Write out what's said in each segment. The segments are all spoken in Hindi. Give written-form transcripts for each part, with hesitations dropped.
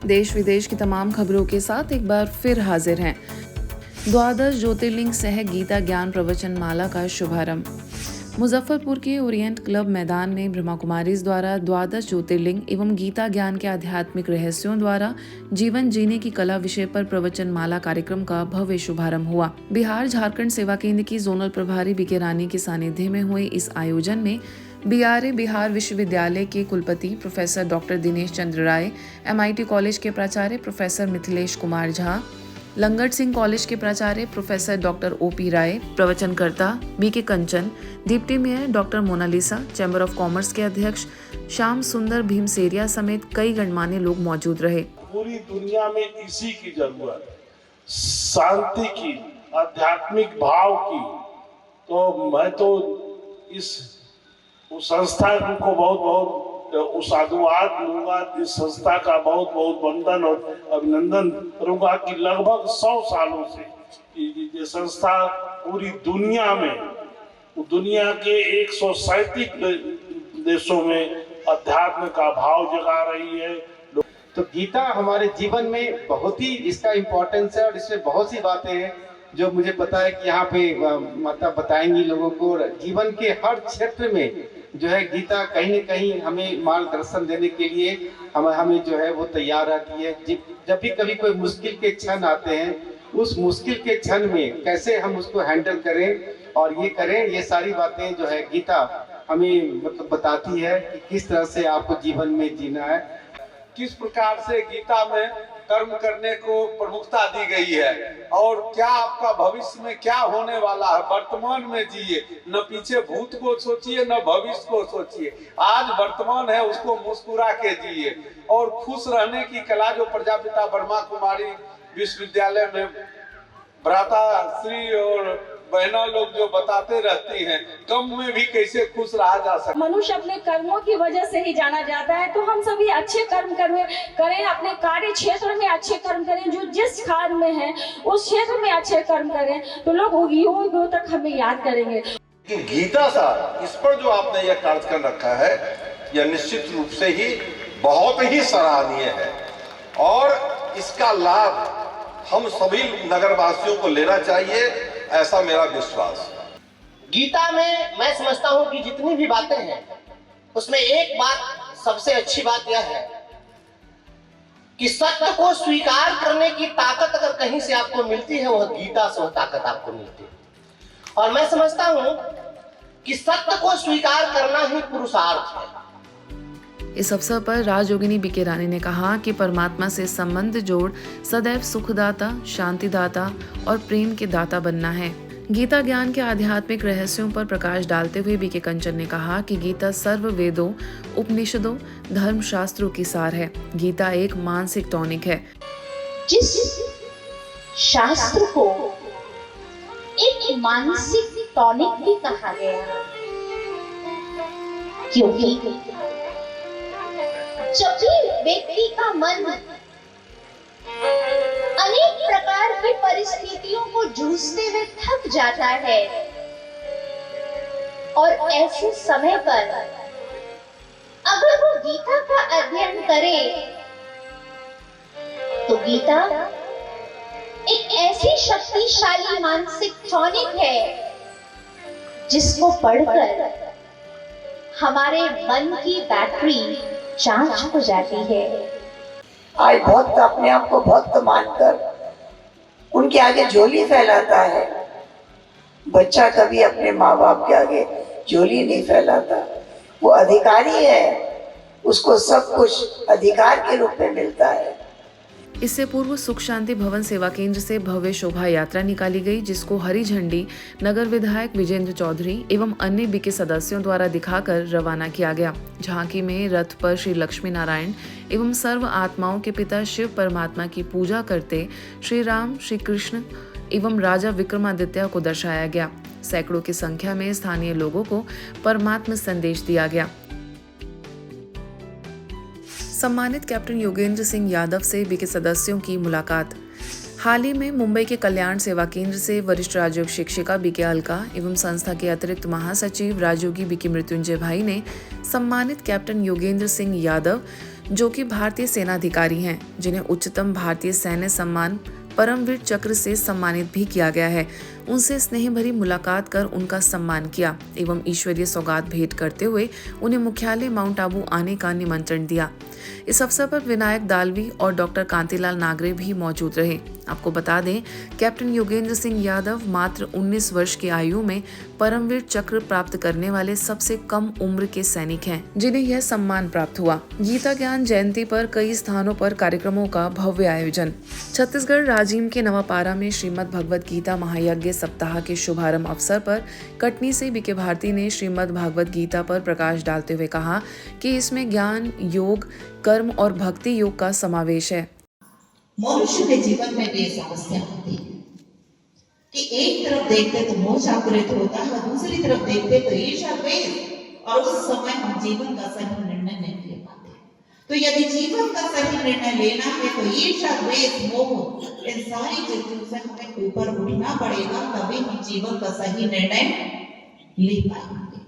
देश विदेश की तमाम खबरों के साथ एक बार फिर हाजिर हैं। द्वादश ज्योतिर्लिंग सह गीता ज्ञान प्रवचन माला का शुभारंभ। मुजफ्फरपुर के ओरिएंट क्लब मैदान में ब्रह्मा कुमारीज द्वारा द्वादश ज्योतिर्लिंग एवं गीता ज्ञान के आध्यात्मिक रहस्यों द्वारा जीवन जीने की कला विषय पर प्रवचन माला कार्यक्रम का भव्य शुभारंभ हुआ। बिहार झारखंड सेवा केंद्र की जोनल प्रभारी बीके रानी के सानिध्य में हुए इस आयोजन में बीआरए बिहार विश्वविद्यालय के कुलपति professor doctor Dinesh Chandra Rai, MIT college के प्राचार्य प्रोफेसर मिथिलेश कुमार झा, लंगट सिंह कॉलेज के प्राचार्य प्रोफेसर डॉक्टर OP राय, प्रवचनकर्ता BK Kanchan, deputy mayor doctor Monalisa, chamber of commerce के अध्यक्ष श्याम सुंदर भीमसेरिया समेत कई गणमान्य लोग मौजूद रहे। पूरी दुनिया में इसी की जरूरत, शांति की, आध्यात्मिक भाव की। तो मैं तो उस संस्था को बहुत बहुत साधुवाद दूंगा, इस संस्था का बहुत बहुत वंदन और अभिनंदन करूंगा कि लगभग 100 सालों से ये संस्था पूरी दुनिया में, दुनिया के 137 देशों में अध्यात्म का भाव जगा रही है। तो गीता हमारे जीवन में बहुत ही इसका इम्पोर्टेंस है और इसमें बहुत सी बातें हैं जो मुझे पता है कि यहाँ पे माता बताएंगी लोगों को। जीवन के हर क्षेत्र में जो है गीता कहीं न कहीं हमें मार्गदर्शन देने के लिए हमें जो है वो तैयार रहती है। जब भी कभी कोई मुश्किल के क्षण आते हैं, उस मुश्किल के क्षण में कैसे हम उसको हैंडल करें और ये करें, ये सारी बातें जो है गीता हमें मतलब बताती है कि किस तरह से आपको जीवन में जीना है। किस प्रकार से गीता में कर्म करने को प्रमुखता दी गई है और क्या आपका भविष्य में क्या होने वाला है। वर्तमान में जिए, न पीछे भूत को सोचिए न भविष्य को सोचिए। आज वर्तमान है उसको मुस्कुरा के जिए और खुश रहने की कला जो प्रजापिता ब्रह्मा कुमारी विश्वविद्यालय में भ्राता श्री और बहना लोग जो बताते रहती हैं, कम में भी कैसे खुश रहा जा सकता। मनुष्य अपने कर्मों की वजह से ही जाना जाता है, तो हम सभी अच्छे कर्म करें, अपने कार्य क्षेत्र में अच्छे कर्म करें। जो जिस कार्य में है उस क्षेत्र में अच्छे कर्म करें तो लोग युगों तक हमें याद करेंगे। गीता सार इस पर जो आपने यह कार्यक्रम रखा है, यह निश्चित रूप से ही बहुत ही सराहनीय है और इसका लाभ हम सभी नगरवासियों को लेना चाहिए, ऐसा मेरा विश्वास। गीता में मैं समझता हूं कि जितनी भी बातें हैं उसमें एक बात सबसे अच्छी बात यह है कि सत्य को स्वीकार करने की ताकत अगर कहीं से आपको मिलती है, वह गीता से वह ताकत आपको मिलती है। और मैं समझता हूं कि सत्य को स्वीकार करना ही पुरुषार्थ है। इस अवसर पर राजयोगिनी बीके रानी ने कहा कि परमात्मा से संबंध जोड़ सदैव सुखदाता, शांतिदाता और प्रेम के दाता बनना है। गीता ज्ञान के आध्यात्मिक रहस्यों पर प्रकाश डालते हुए बीके कंचन ने कहा कि गीता सर्व वेदों, उपनिषदों, धर्म शास्त्रों की सार है। गीता एक मानसिक टॉनिक है। जिस शास्त्र को एक मानसिक टॉनिक भी कहा गया, क्योंकि जब भी व्यक्ति का मन अनेक प्रकार की परिस्थितियों को जूझते हुए थक जाता है और ऐसे समय पर अगर वो गीता का अध्ययन करे तो गीता एक ऐसी शक्तिशाली मानसिक टॉनिक है जिसको पढ़कर हमारे मन की बैटरी चार्ज हो जाती है। आज बहुत अपने आप को बहुत मानकर उनके आगे झोली फैलाता है। बच्चा कभी अपने माँ बाप के आगे झोली नहीं फैलाता। वो अधिकारी है, उसको सब कुछ अधिकार के रूप में मिलता है। इससे पूर्व सुख शांति भवन सेवा केंद्र से भव्य शोभा यात्रा निकाली गई, जिसको हरी झंडी नगर विधायक विजेंद्र चौधरी एवं अन्य बीके सदस्यों द्वारा दिखाकर रवाना किया गया। झांकी में रथ पर श्री लक्ष्मी नारायण एवं सर्व आत्माओं के पिता शिव परमात्मा की पूजा करते श्री राम, श्री कृष्ण एवं राजा विक्रमादित्य को दर्शाया गया। सैकड़ों की संख्या में स्थानीय लोगों को परमात्मा संदेश दिया गया। सम्मानित कैप्टन योगेंद्र सिंह यादव से बीके सदस्यों की मुलाकात। हाल ही में मुंबई के कल्याण सेवा केंद्र से वरिष्ठ राजयोग शिक्षिका बीके अलका एवं संस्था के अतिरिक्त महासचिव राजयोगी बीके मृत्युंजय भाई ने सम्मानित कैप्टन योगेंद्र सिंह यादव, जो कि भारतीय सेनाधिकारी हैं, जिन्हें उच्चतम भारतीय सैन्य सम्मान परमवीर चक्र से सम्मानित भी किया गया है। उनसे स्नेह भरी मुलाकात कर उनका सम्मान किया एवं ईश्वरीय सौगात भेंट करते हुए उन्हें मुख्यालय माउंट आबू आने का निमंत्रण दिया। इस अवसर पर विनायक दालवी और डॉक्टर कांतिलाल नागरे भी मौजूद रहे। आपको बता दें, कैप्टन योगेंद्र सिंह यादव मात्र 19 वर्ष की आयु में परमवीर चक्र प्राप्त करने वाले सबसे कम उम्र के सैनिक हैं, जिन्हें यह सम्मान प्राप्त हुआ। गीता ज्ञान जयंती पर कई स्थानों पर कार्यक्रमों का भव्य आयोजन। छत्तीसगढ़ राजिम के नवापारा में श्रीमद् भगवत गीता महायज्ञ सप्ताह के शुभारंभ अवसर पर कटनी से बीके भारती ने श्रीमद् भगवत गीता पर प्रकाश डालते हुए कहा कि इसमें ज्ञान, योग, कर्म और भक्ति योग का समावेश है। मनुष्य के जीवन में भी समस्या होती है कि एक तरफ देखते तो मोह जागृत होता है, दूसरी तरफ देखते तो ईर्ष्या, द्वेष, और उस समय हम जीवन का सही निर्णय नहीं ले पाते। तो यदि जीवन का सही निर्णय लेना है तो ईर्ष्या, द्वेष, मोह, इन सारी चीजों से हमें ऊपर उठना पड़ेगा, तभी हम जीवन का सही निर्णय ले पाएंगे।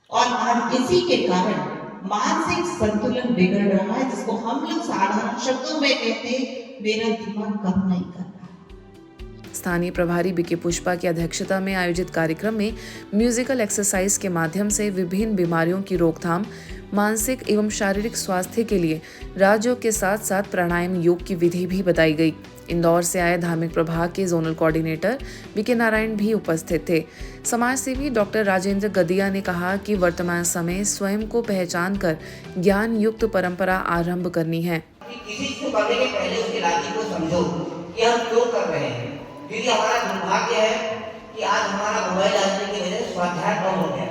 और आज इसी के कारण मानसिक संतुलन बिगड़ रहा है, जिसको हम लोग साधारण शब्दों में कहते हैं, मेरा दिमाग काम नहीं कर रहा। स्थानीय प्रभारी बीके पुष्पा की अध्यक्षता में आयोजित कार्यक्रम में म्यूजिकल एक्सरसाइज के माध्यम से विभिन्न बीमारियों की रोकथाम, मानसिक एवं शारीरिक स्वास्थ्य के लिए राजयोग के साथ साथ प्राणायाम योग की विधि भी बताई गई। इंदौर से आए धार्मिक प्रभाग के जोनल कोऑर्डिनेटर बीके नारायण भी उपस्थित थे। समाज सेवी डॉक्टर राजेंद्र गदिया ने कहा कि वर्तमान समय स्वयं को पहचान कर ज्ञान युक्त परंपरा आरंभ करनी है। किसी से करने के पहले उसके राज्य को समझो कि हम क्यों कर रहे हैं, क्योंकि हमारा दुर्भाग्य है कि आज हमारा मोबाइल आने की वजह से स्वाध्याय कम हो गया।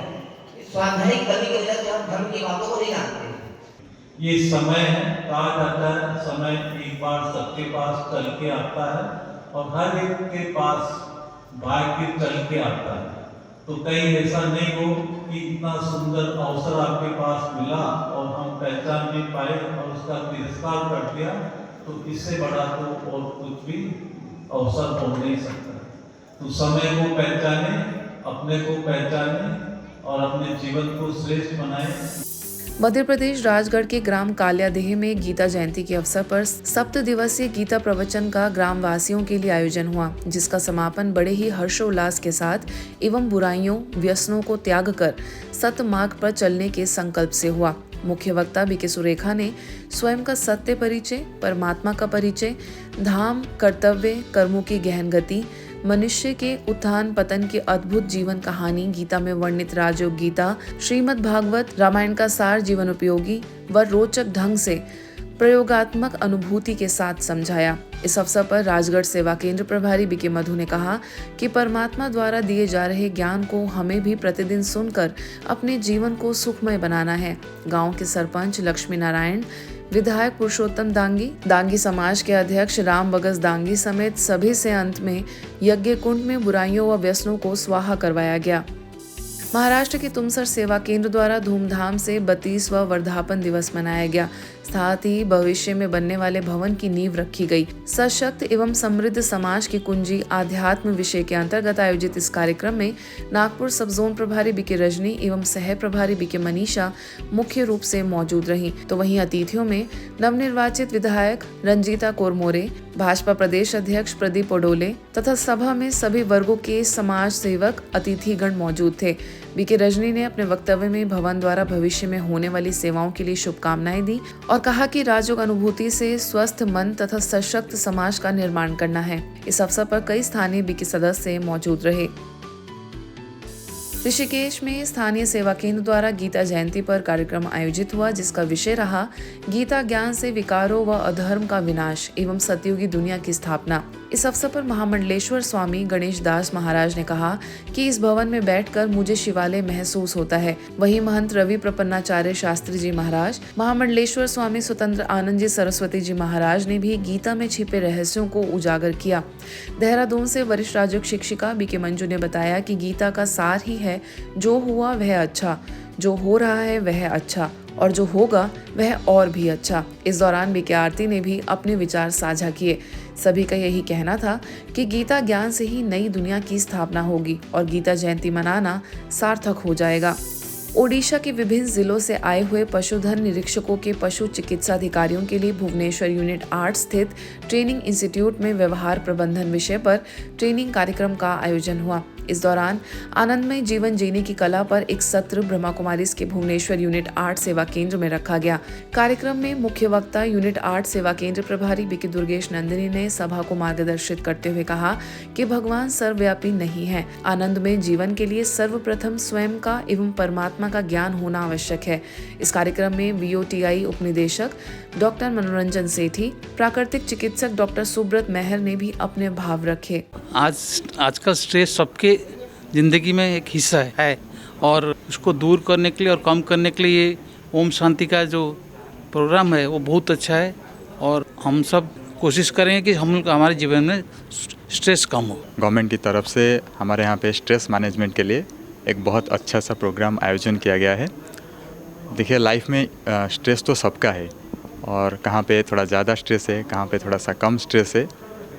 इस स्वाध्याय की कमी की वजह से हम धर्म की बातों को नहीं जानते। ये समय कहा जाता है, समय एक बार सबके पास चल के आता है और हर एक के पास भाग्य चल के आता है। तो कहीं ऐसा नहीं हो कि इतना सुंदर अवसर आपके पास मिला और हम पहचान नहीं पाए और उसका तिरस्कार कर दिया, तो इससे बड़ा तो और कुछ भी अवसर हो नहीं सकता। तो समय को पहचाने, अपने को पहचाने और अपने जीवन को श्रेष्ठ बनाए। मध्य प्रदेश राजगढ़ के ग्राम कालियादेह में गीता जयंती के अवसर पर 7 दिवसीय गीता प्रवचन का ग्राम वासियों के लिए आयोजन हुआ, जिसका समापन बड़े ही हर्षोल्लास के साथ एवं बुराइयों, व्यसनों को त्याग कर सत्य मार्ग पर चलने के संकल्प से हुआ। मुख्य वक्ता बीके सुरेखा ने स्वयं का सत्य परिचय, परमात्मा का परिचय, धाम, कर्तव्य, कर्मों की गहन गति, मनुष्य के उत्थान पतन की अद्भुत जीवन कहानी, गीता में वर्णित राजयोग गीता, श्रीमद् भागवत, रामायण का सार जीवन उपयोगी व रोचक ढंग से प्रयोगात्मक अनुभूति के साथ समझाया। इस अवसर पर राजगढ़ सेवा केंद्र प्रभारी बीके मधु ने कहा कि परमात्मा द्वारा दिए जा रहे ज्ञान को हमें भी प्रतिदिन सुनकर अपने जीवन को सुखमय बनाना है। गांव के सरपंच लक्ष्मी नारायण, विधायक पुरुषोत्तम दांगी समाज के अध्यक्ष राम बगस दांगी समेत सभी से अंत में यज्ञ कुंड में बुराइयों व व्यसनों को स्वाहा करवाया गया। महाराष्ट्र के तुमसर सेवा केंद्र द्वारा धूमधाम से 32वां वर्धापन दिवस मनाया गया। साथ ही भविष्य में बनने वाले भवन की नींव रखी गई। सशक्त एवं समृद्ध समाज की कुंजी आध्यात्म विषय के अंतर्गत आयोजित इस कार्यक्रम में नागपुर सब जोन प्रभारी बीके रजनी एवं सह प्रभारी बीके मनीषा मुख्य रूप से मौजूद रहीं। तो वहीं अतिथियों में नवनिर्वाचित विधायक रंजीता कोरमोरे, भाजपा प्रदेश अध्यक्ष प्रदीप पोडोले तथा सभा में सभी वर्गों के समाज सेवक अतिथिगण मौजूद थे। बीके रजनी ने अपने वक्तव्य में भवन द्वारा भविष्य में होने वाली सेवाओं के लिए शुभकामनाएं दी और कहा कि राजयोग अनुभूति से स्वस्थ मन तथा सशक्त समाज का निर्माण करना है। इस अवसर पर कई स्थानीय बीके सदस्य मौजूद रहे। ऋषिकेश में स्थानीय सेवा केंद्र द्वारा गीता जयंती पर कार्यक्रम आयोजित हुआ, जिसका विषय रहा गीता ज्ञान से विकारों व अधर्म का विनाश एवं सतयुगी दुनिया की स्थापना। इस अवसर पर महामंडलेश्वर स्वामी गणेश दास महाराज ने कहा कि इस भवन में बैठकर मुझे शिवालय महसूस होता है। वहीं महंत रवि प्रपन्नाचार्य शास्त्री जी महाराज, महामंडलेश्वर स्वामी स्वतंत्र आनंद जी सरस्वती जी महाराज ने भी गीता में छिपे रहस्यों को उजागर किया। देहरादून से वरिष्ठ राजयोग शिक्षिका बीके मंजू ने बताया कि गीता का सार ही है जो हुआ वह अच्छा, जो हो रहा है वह अच्छा और जो होगा वह और भी अच्छा। इस दौरान बीके आरती ने भी अपने विचार साझा किए। सभी का यही कहना था कि गीता ज्ञान से ही नई दुनिया की स्थापना होगी और गीता जयंती मनाना सार्थक हो जाएगा। ओडिशा के विभिन्न जिलों से आए हुए पशुधन निरीक्षकों के पशु चिकित्सा अधिकारियों के लिए भुवनेश्वर यूनिट 8 स्थित ट्रेनिंग इंस्टीट्यूट में व्यवहार प्रबंधन विषय पर ट्रेनिंग कार्यक्रम का आयोजन हुआ। इस दौरान आनंदमय जीवन जीने की कला पर एक सत्र ब्रह्मा कुमारीज के भुवनेश्वर यूनिट 8 सेवा केंद्र में रखा गया। कार्यक्रम में मुख्य वक्ता यूनिट 8 सेवा केंद्र प्रभारी बीके दुर्गेश नंदिनी ने सभा को मार्गदर्शित करते हुए कहा कि भगवान सर्वव्यापी नहीं है। आनंदमय जीवन के लिए सर्वप्रथम स्वयं का एवं परमात्मा का ज्ञान होना आवश्यक है। इस कार्यक्रम में VOTI उपनिदेशक डॉक्टर मनोरंजन सेठी, प्राकृतिक चिकित्सक डॉक्टर सुब्रत मेहर ने भी अपने भाव रखे। आज का स्ट्रेस सबके ज़िंदगी में एक हिस्सा है और उसको दूर करने के लिए और कम करने के लिए ये ओम शांति का जो प्रोग्राम है वो बहुत अच्छा है और हम सब कोशिश करेंगे कि हमारे जीवन में स्ट्रेस कम हो। गवर्नमेंट की तरफ से हमारे यहाँ पे स्ट्रेस मैनेजमेंट के लिए एक बहुत अच्छा सा प्रोग्राम आयोजन किया गया है। देखिए, लाइफ में स्ट्रेस तो सबका है और कहाँ पे थोड़ा ज़्यादा स्ट्रेस है, कहाँ पे थोड़ा सा कम स्ट्रेस है,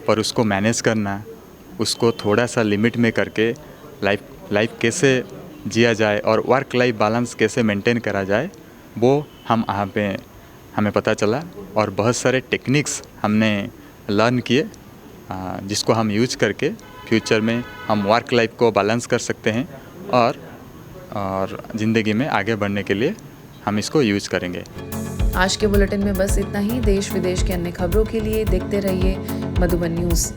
पर उसको मैनेज करना, उसको थोड़ा सा लिमिट में करके लाइफ कैसे जिया जाए और वर्क लाइफ बैलेंस कैसे मेंटेन करा जाए, वो हम यहाँ पे हमें पता चला और बहुत सारे टेक्निक्स हमने लर्न किए जिसको हम यूज करके फ्यूचर में हम वर्क लाइफ को बैलेंस कर सकते हैं और ज़िंदगी में आगे बढ़ने के लिए हम इसको यूज करेंगे। आज के बुलेटिन में बस इतना ही। देश विदेश के अन्य खबरों के लिए देखते रहिए मधुबन न्यूज़।